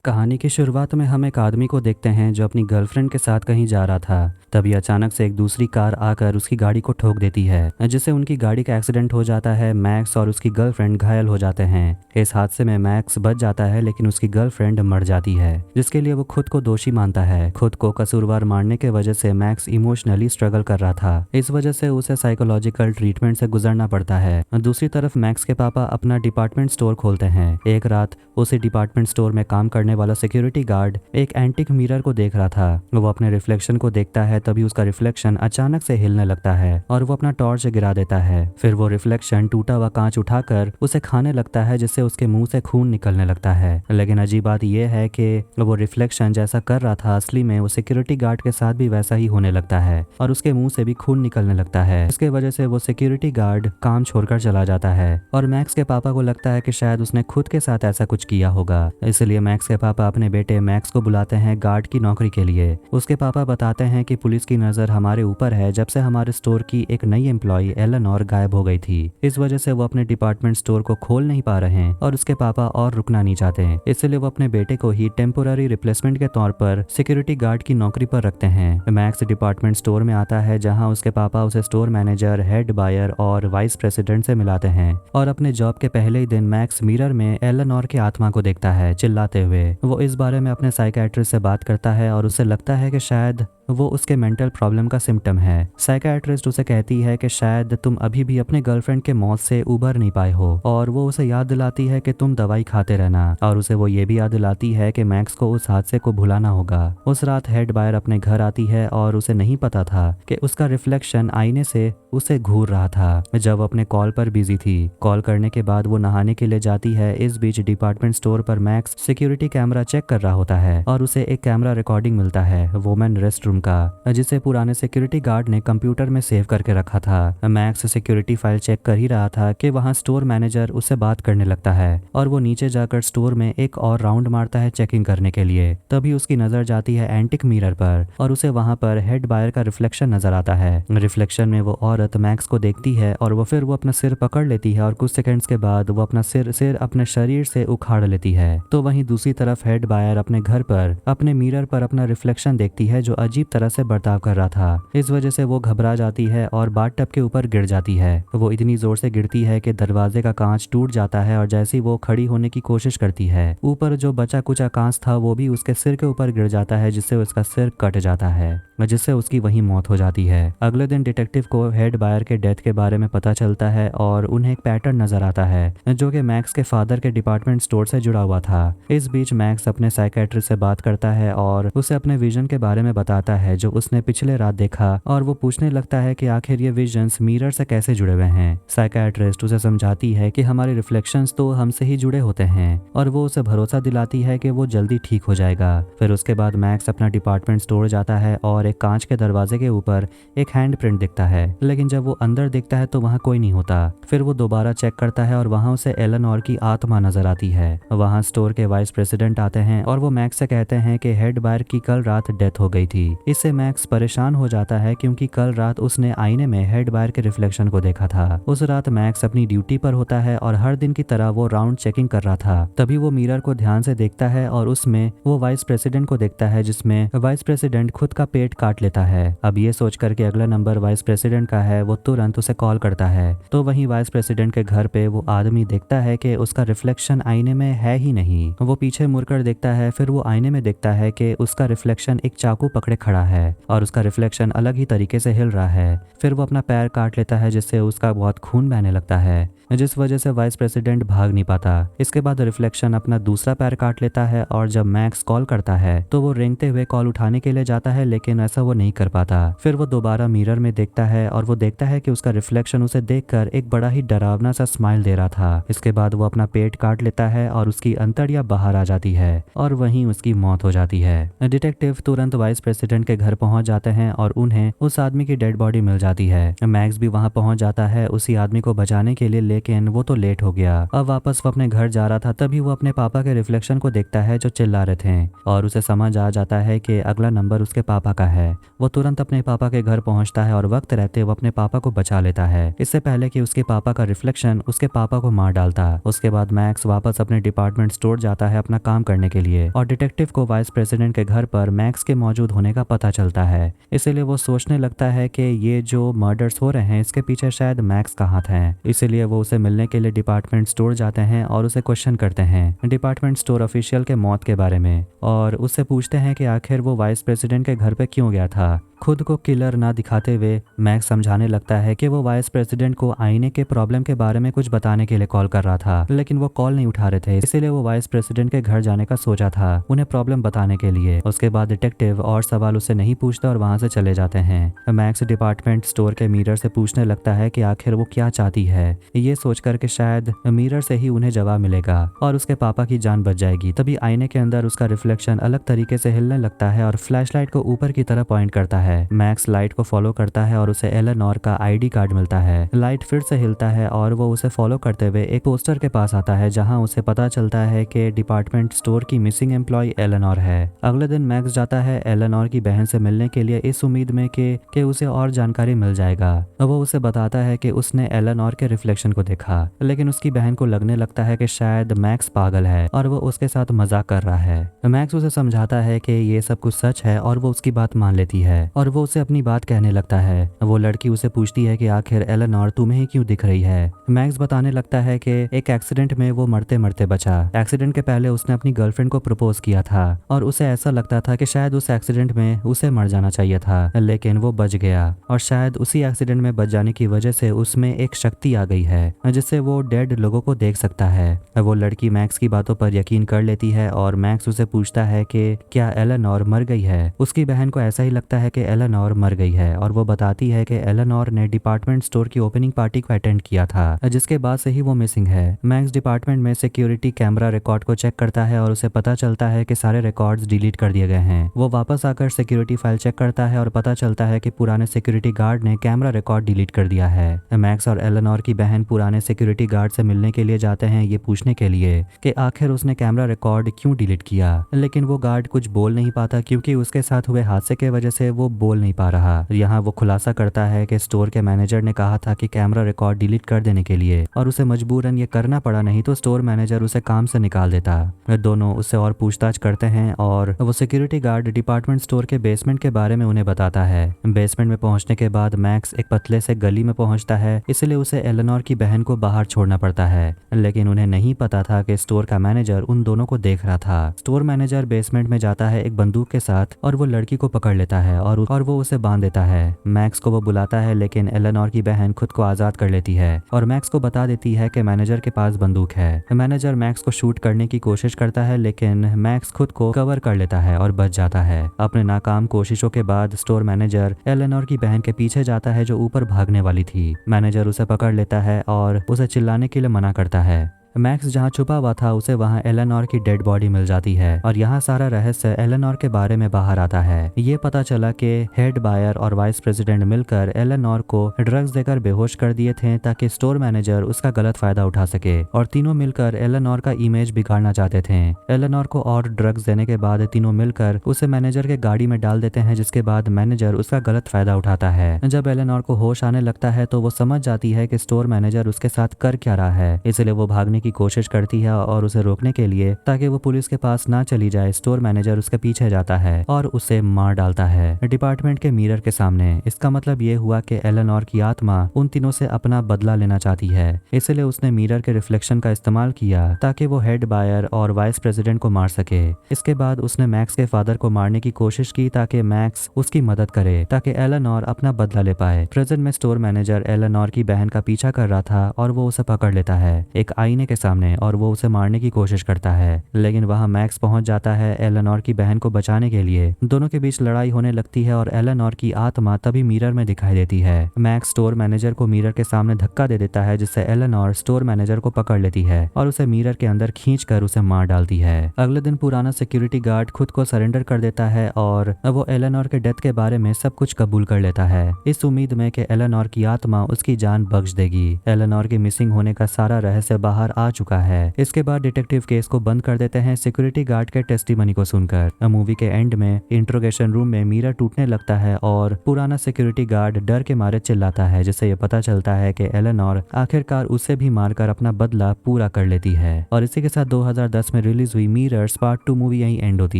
कहानी की शुरुआत में हम एक आदमी को देखते हैं जो अपनी गर्लफ्रेंड के साथ कहीं जा रहा था। तभी अचानक से एक दूसरी कार आकर उसकी गाड़ी को ठोक देती है, जिससे उनकी गाड़ी का एक्सीडेंट हो जाता है। मैक्स और उसकी गर्लफ्रेंड घायल हो जाते हैं। इस हादसे में मैक्स बच जाता है, लेकिन उसकी गर्लफ्रेंड मर जाती है, जिसके लिए वो खुद को दोषी मानता है। खुद को कसूरवार मानने के वजह से मैक्स इमोशनली स्ट्रगल कर रहा था। इस वजह से उसे साइकोलॉजिकल ट्रीटमेंट से गुजरना पड़ता है। दूसरी तरफ मैक्स के पापा अपना डिपार्टमेंट स्टोर खोलते हैं। एक रात उसी डिपार्टमेंट स्टोर में काम करने वाला सिक्योरिटी गार्ड एक एंटिक मिरर को देख रहा था। वो अपने रिफ्लेक्शन को देखता है, तभी उसका रिफ्लेक्शन अचानक से हिलने लगता है और वो अपना टॉर्च गिरा देता है। फिर वो रिफ्लेक्शन टूटा हुआ कांच उठाकर उसे खाने लगता है, जिससे उसके मुंह से खून निकलने लगता है। लेकिन अजीब बात यह है कि वो रिफ्लेक्शन जैसा कर रहा था, असली में वो सिक्योरिटी गार्ड के साथ भी वैसा ही होने लगता है और उसके मुंह से भी खून निकलने लगता है। इसके वजह से वो सिक्योरिटी गार्ड काम छोड़कर चला जाता है और मैक्स के पापा को लगता है कि शायद उसने खुद के साथ ऐसा कुछ किया होगा। इसलिए मैक्स के पापा अपने बेटे मैक्स को बुलाते हैं गार्ड की नौकरी के लिए। उसके पापा बताते हैं कि पुलिस की नजर हमारे ऊपर है, जब से हमारे स्टोर की एक नई एम्प्लॉय एलेनोर गायब हो गई थी। इस वजह से वो अपने डिपार्टमेंट स्टोर को खोल नहीं पा रहे हैं और उसके पापा और रुकना नहीं चाहते। इसलिए वो अपने बेटे को ही टेम्पोररी रिप्लेसमेंट के तौर पर सिक्योरिटी गार्ड की नौकरी पर रखते हैं। मैक्स डिपार्टमेंट स्टोर में आता है, जहाँ उसके पापा उसे स्टोर मैनेजर, हेड बायर और वाइस प्रेसिडेंट से मिलाते हैं। और अपने जॉब के पहले ही दिन मैक्स मिरर में एलेनोर की आत्मा को देखता है चिल्लाते हुए। वो इस बारे में अपने साइकियाट्रिस्ट से बात करता है और उसे लगता है कि शायद वो उसके मेंटल प्रॉब्लम का सिम्टम है। साइकियाट्रिस्ट उसे कहती है कि शायद तुम अभी भी अपने गर्लफ्रेंड के मौत से उबर नहीं पाए हो, और वो उसे याद दिलाती है कि तुम दवाई खाते रहना, और उसे वो ये भी याद दिलाती है कि मैक्स को उस हादसे को भुलाना होगा। उस रात हेड बायर अपने घर आती है और उसे नहीं पता था कि उसका रिफ्लेक्शन आईने से उसे घूर रहा था जब वो अपने कॉल पर बिजी थी। कॉल करने के बाद वो नहाने के लिए जाती है। इस बीच डिपार्टमेंट स्टोर पर मैक्स सिक्योरिटी कैमरा चेक कर रहा होता है और उसे एक कैमरा रिकॉर्डिंग मिलता है वुमेन रेस्ट रूम का, जिसे पुराने सिक्योरिटी गार्ड ने कंप्यूटर में सेव करके रखा था। मैक्स सिक्योरिटी फाइल चेक कर ही रहा था कि वहां स्टोर मैनेजर उससे बात करने लगता है और वो नीचे जाकर स्टोर में एक और राउंड मारता है चेकिंग करने के लिए। तभी उसकी नजर जाती है एंटिक मिरर पर और उसे वहां पर हेड बायर का रिफ्लेक्शन नजर आता है। रिफ्लेक्शन में वो औरत मैक्स को देखती है और वो अपना सिर पकड़ लेती है और कुछ सेकंड्स के बाद वो अपना सिर अपने शरीर से उखाड़ लेती है। तो वहीं दूसरी तरफ हेड बायर अपने घर पर अपने मिरर पर अपना रिफ्लेक्शन देखती है, जो अजीब तरह से बर्ताव कर रहा था। इस वजह से वो घबरा जाती है और बाथटब के ऊपर गिर जाती है। वो इतनी जोर से गिरती है कि दरवाजे का कांच टूट जाता है और जैसे ही वो खड़ी होने की कोशिश करती है, ऊपर जो बचा कुचा कांच था वो भी उसके सिर के ऊपर गिर जाता है, जिससे उसका सिर कट जाता है, जिससे उसकी वहीं मौत हो जाती है। अगले दिन डिटेक्टिव को हेड बायर के डेथ के बारे में पता चलता है और उन्हें एक पैटर्न नजर आता है जो कि मैक्स के फादर के डिपार्टमेंट स्टोर से जुड़ा हुआ था। इस बीच मैक्स अपने साइकियाट्रिस्ट से बात करता है और उसे अपने विजन के बारे में बताता है जो उसने पिछले रात देखा, और वो पूछने लगता है कि आखिर ये विजन्स मिरर से कैसे जुड़े हुए हैं। साइकियाट्रिस्ट उसे समझाती है कि हमारे रिफ्लेक्शंस तो हमसे ही जुड़े होते हैं, और वो उसे भरोसा दिलाती है कि वो जल्दी ठीक हो जाएगा। फिर उसके बाद मैक्स अपना डिपार्टमेंट स्टोर जाता है और एक कांच के दरवाजे के ऊपर एक हैंड प्रिंट दिखता है, लेकिन जब वो अंदर देखता है तो वहाँ कोई नहीं होता। फिर वो दोबारा चेक करता है और वहाँ उसे एलेनोर की आत्मा नजर आती है। वहाँ स्टोर के वाइस प्रेसिडेंट आते हैं और वो मैक्स से कहते हैं कि हेड बायर की कल रात डेथ हो गई थी। इससे मैक्स परेशान हो जाता है क्योंकि कल रात उसने आईने में हेड बायर के रिफ्लेक्शन को देखा था। उस रात मैक्स अपनी ड्यूटी पर होता है और हर दिन की तरह वो राउंड चेकिंग कर रहा था। तभी वो मिरर को ध्यान से देखता है और उसमें वो वाइस प्रेसिडेंट को देखता है, जिसमें वाइस प्रेसिडेंट खुद का पेट काट लेता है। अब ये सोचकर कि अगला नंबर वाइस प्रेसिडेंट का है, वो तुरंत उसे कॉल करता है। तो वहीं वाइस प्रेसिडेंट के घर पे वो आदमी देखता है कि उसका रिफ्लेक्शन आईने में है ही नहीं। वो पीछे मुड़कर देखता है, फिर वो आईने में देखता है कि उसका रिफ्लेक्शन एक चाकू पकड़े खड़ा है और उसका रिफ्लेक्शन अलग ही तरीके से हिल रहा है। फिर वो अपना पैर काट लेता है, जिससे उसका बहुत खून बहने लगता है, जिस वजह से वाइस प्रेसिडेंट भाग नहीं पाता। इसके बाद रिफ्लेक्शन अपना दूसरा पैर काट लेता है और जब मैक्स कॉल करता है तो वो रेंगते हुए कॉल उठाने के लिए जाता है, लेकिन ऐसा वो नहीं कर पाता। फिर वो दोबारा मिरर में देखता है और वो देखता है कि उसका रिफ्लेक्शन उसे देखकर एक बड़ा ही डरावना सा स्माइल दे रहा था। इसके बाद वो अपना पेट काट लेता है और उसकी अंतड़ियां बाहर आ जाती है और वहीं उसकी मौत हो जाती है। डिटेक्टिव तुरंत वाइस प्रेसिडेंट के घर पहुंच जाते हैं और उन्हें उस आदमी की डेड बॉडी मिल जाती है। मैक्स भी वहां पहुंच जाता है उसी आदमी को बचाने के लिए, लेकिन वो तो लेट हो गया। अब वापस वो अपने घर जा रहा था, तभी वो अपने पापा के रिफ्लेक्शन को देखता है जो चिल्ला रहे थे और उसे समझ आ जाता है कि अगला नंबर उसके पापा का है। वो तुरंत अपने पापा के घर पहुंचता है और वक्त रहते वो अपने पापा को बचा लेता है, इससे पहले कि उसके पापा का रिफ्लेक्शन उसके पापा को मार डालता। उसके बाद मैक्स वापस अपने डिपार्टमेंट स्टोर जाता है अपना काम करने के लिए और डिटेक्टिव को वाइस प्रेसिडेंट के घर पर मैक्स के मौजूद होने का पता चलता है। इसीलिए वो सोचने लगता है कि ये जो मर्डर्स हो रहे हैं इसके पीछे शायद मैक्स का हाथ है। इसीलिए वो उसे मिलने के लिए डिपार्टमेंट स्टोर जाते हैं और उसे क्वेश्चन करते हैं डिपार्टमेंट स्टोर ऑफिशियल के मौत के बारे में और उससे पूछते हैं कि आखिर वो वाइस प्रेसिडेंट के घर पे क्यों गया था। खुद को किलर ना दिखाते हुए मैक्स समझाने लगता है कि वो वाइस प्रेसिडेंट को आईने के प्रॉब्लम के बारे में कुछ बताने के लिए कॉल कर रहा था, लेकिन वो कॉल नहीं उठा रहे थे, इसीलिए वो वाइस प्रेसिडेंट के घर जाने का सोचा था उन्हें प्रॉब्लम बताने के लिए। उसके बाद डिटेक्टिव और सवाल उससे नहीं पूछता और वहां से चले जाते हैं। मैक्स डिपार्टमेंट स्टोर के मिरर से पूछने लगता है कि आखिर वो क्या चाहती है, ये सोचकर कि शायद मिरर से ही उन्हें जवाब मिलेगा और उसके पापा की जान बच जाएगी। तभी आईने के अंदर उसका रिफ्लेक्शन अलग तरीके से हिलने लगता है और फ्लैशलाइट को ऊपर की तरफ पॉइंट करता है। मैक्स लाइट को फॉलो करता है और उसे एलेनोर का आईडी कार्ड मिलता है। लाइट फिर से हिलता है और वो उसे फॉलो करते हुए एक पोस्टर के पास आता है जहां उसे पता चलता है कि डिपार्टमेंट स्टोर की मिसिंग एम्प्लॉय एलेनोर है। अगले दिन मैक्स जाता है एलेनोर की बहन से मिलने के लिए इस उम्मीद में कि उसे और जानकारी मिल जाएगा। वो उसे बताता है कि उसने एलेनोर के रिफ्लेक्शन को देखा, लेकिन उसकी बहन को लगने लगता है कि शायद मैक्स पागल है और वो उसके साथ मजाक कर रहा है। मैक्स उसे समझाता है कि ये सब कुछ सच है और वो उसकी बात मान लेती है और वो उसे अपनी बात कहने लगता है। वो लड़की उसे पूछती है कि आखिर एलेनोर तुम्हें ही क्यों दिख रही है। मैक्स बताने लगता है कि एक एक्सीडेंट में वो मरते मरते बचा। एक्सीडेंट के पहले उसने अपनी गर्लफ्रेंड को प्रपोज किया था और उसे ऐसा लगता था कि शायद उस एक्सीडेंट में उसे मर जाना चाहिए था, लेकिन वो बच गया और शायद उसी एक्सीडेंट में बच जाने की वजह से उसमें एक शक्ति आ गई है जिससे वो डेड लोगों को देख सकता है। वो लड़की मैक्स की बातों पर यकीन कर लेती है और मैक्स उसे पूछता है कि क्या एलेनोर मर गई है। उसकी बहन को ऐसा ही लगता है कि एलेनोर मर गई है और वो बताती है कि एलेनोर ने डिपार्टमेंट स्टोर की ओपनिंग पार्टी को अटेंड किया था, जिसके बाद से ही वो मिसिंग है। मैक्स डिपार्टमेंट में सिक्योरिटी कैमरा रिकॉर्ड को चेक करता है और उसे पता चलता है कि सारे रिकॉर्ड्स डिलीट कर दिए गए हैं। वो वापस आकर सिक्योरिटी फाइल चेक करता है और पता चलता है कि पुराने सिक्योरिटी गार्ड ने कैमरा रिकॉर्ड डिलीट कर दिया है। मैक्स और एलेनोर की बहन पुराने सिक्योरिटी गार्ड से मिलने के लिए जाते हैं ये पूछने के लिए कि आखिर उसने कैमरा रिकॉर्ड क्यों डिलीट किया, लेकिन वो गार्ड कुछ बोल नहीं पाता क्योंकि उसके साथ हुए हादसे के वजह से वो बोल नहीं पा रहा। यहाँ वो खुलासा करता है कि स्टोर के मैनेजर ने कहा था कि कैमरा रिकॉर्ड डिलीट कर देने के लिए और उसे मजबूरन ये करना पड़ा, नहीं तो स्टोर मैनेजर उसे काम से निकाल देता। दोनों उससे और पूछताछ करते हैं और वो सिक्योरिटी गार्ड डिपार्टमेंट स्टोर के बेसमेंट के बारे में उन्हें बताता है। बेसमेंट में पहुंचने के बाद मैक्स एक पतले से गली में पहुंचता है, इसलिए उसे एलेनोर की बहन को बाहर छोड़ना पड़ता है, लेकिन उन्हें नहीं पता था कि स्टोर का मैनेजर उन दोनों को देख रहा था। स्टोर मैनेजर बेसमेंट में जाता है एक बंदूक के साथ और वो लड़की को पकड़ लेता है और वो उसे बांध देता है। मैक्स को वो बुलाता है, लेकिन एलेनोर की बहन खुद को आजाद कर लेती है और मैक्स को बता देती है कि मैनेजर के पास बंदूक है। मैनेजर मैक्स को शूट करने की कोशिश करता है, लेकिन मैक्स खुद को कवर कर लेता है और बच जाता है। अपने नाकाम कोशिशों के बाद स्टोर मैनेजर एलेनोर की बहन के पीछे जाता है जो ऊपर भागने वाली थी। मैनेजर उसे पकड़ लेता है और उसे चिल्लाने के लिए मना करता है। मैक्स जहाँ छुपा हुआ था उसे वहाँ एलेनोर की डेड बॉडी मिल जाती है और यहाँ सारा रहस्य एलेनोर के बारे में बाहर आता है। ये पता चला कि हेड बायर और वाइस प्रेसिडेंट मिलकर एलेनोर को ड्रग्स देकर बेहोश कर दिए थे ताकि स्टोर मैनेजर उसका गलत फायदा उठा सके और तीनों मिलकर एलेनोर का इमेज बिगाड़ना चाहते थे। एलेनोर को और ड्रग्स देने के बाद तीनों मिलकर उसे मैनेजर के गाड़ी में डाल देते हैं, जिसके बाद मैनेजर उसका गलत फायदा उठाता है। जब एलेनोर को होश आने लगता है तो वो समझ जाती है कि स्टोर मैनेजर उसके साथ कर क्या रहा है, इसलिए वो भागने की कोशिश करती है और उसे रोकने के लिए ताकि वो पुलिस के पास ना चली जाए, स्टोर मैनेजर उसके पीछे जाता है और उसे मार डालता है डिपार्टमेंट के मिरर के सामने। इसका मतलब ये हुआ कि एलेनोर की आत्मा उन तीनों से अपना बदला लेना चाहती है, इसलिए उसने मिरर के रिफ्लेक्शन का इस्तेमाल किया ताकि वो हेड बायर और वाइस प्रेसिडेंट को मार सके। इसके बाद उसने मैक्स के फादर को मारने की कोशिश की ताकि मैक्स उसकी मदद करे ताकि एलेनोर अपना बदला ले पाए। प्रेजेंट में स्टोर मैनेजर एलेनोर की बहन का पीछा कर रहा था और वो उसे पकड़ लेता है। एक आईने के सामने और वो उसे मारने की कोशिश करता है, लेकिन वहाँ मैक्स पहुंच जाता है एलेनोर की बहन को बचाने के लिए। दोनों के बीच लड़ाई होने लगती है और एलेनोर की आत्मा तभी मिरर में दिखाई देती है। मैक्स स्टोर मैनेजर को मिरर के सामने धक्का दे देता है, जिससे एलेनोर स्टोर मैनेजर को पकड़ लेती है और उसे मिरर के अंदर खींचकर उसे मार डालती है। अगले दिन पुराना सिक्योरिटी गार्ड खुद को सरेंडर कर देता है और वो एलेनोर के डेथ के बारे में सब कुछ कबूल कर लेता है, इस उम्मीद में कि एलेनोर की आत्मा उसकी जान बख्श देगी। एलेनोर के मिसिंग होने का सारा रहस्य बाहर आ चुका है। इसके बाद डिटेक्टिव केस को बंद कर देते हैं सिक्योरिटी गार्ड के टेस्टिमनी को सुनकर। मूवी के एंड में इंट्रोगेशन रूम में मिरर टूटने लगता है और पुराना सिक्योरिटी गार्ड डर के मारे चिल्लाता है, जिससे ये पता चलता है कि एलेनोर आखिरकार उसे भी मारकर अपना बदला पूरा कर लेती है। और इसी के साथ 2010 में रिलीज हुई मिरर्स पार्ट 2 मूवी यहीं एंड होती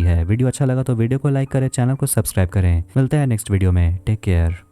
है। वीडियो अच्छा लगा तो वीडियो को लाइक करें, चैनल को सब्सक्राइब करें। मिलते हैं नेक्स्ट वीडियो में। Take care.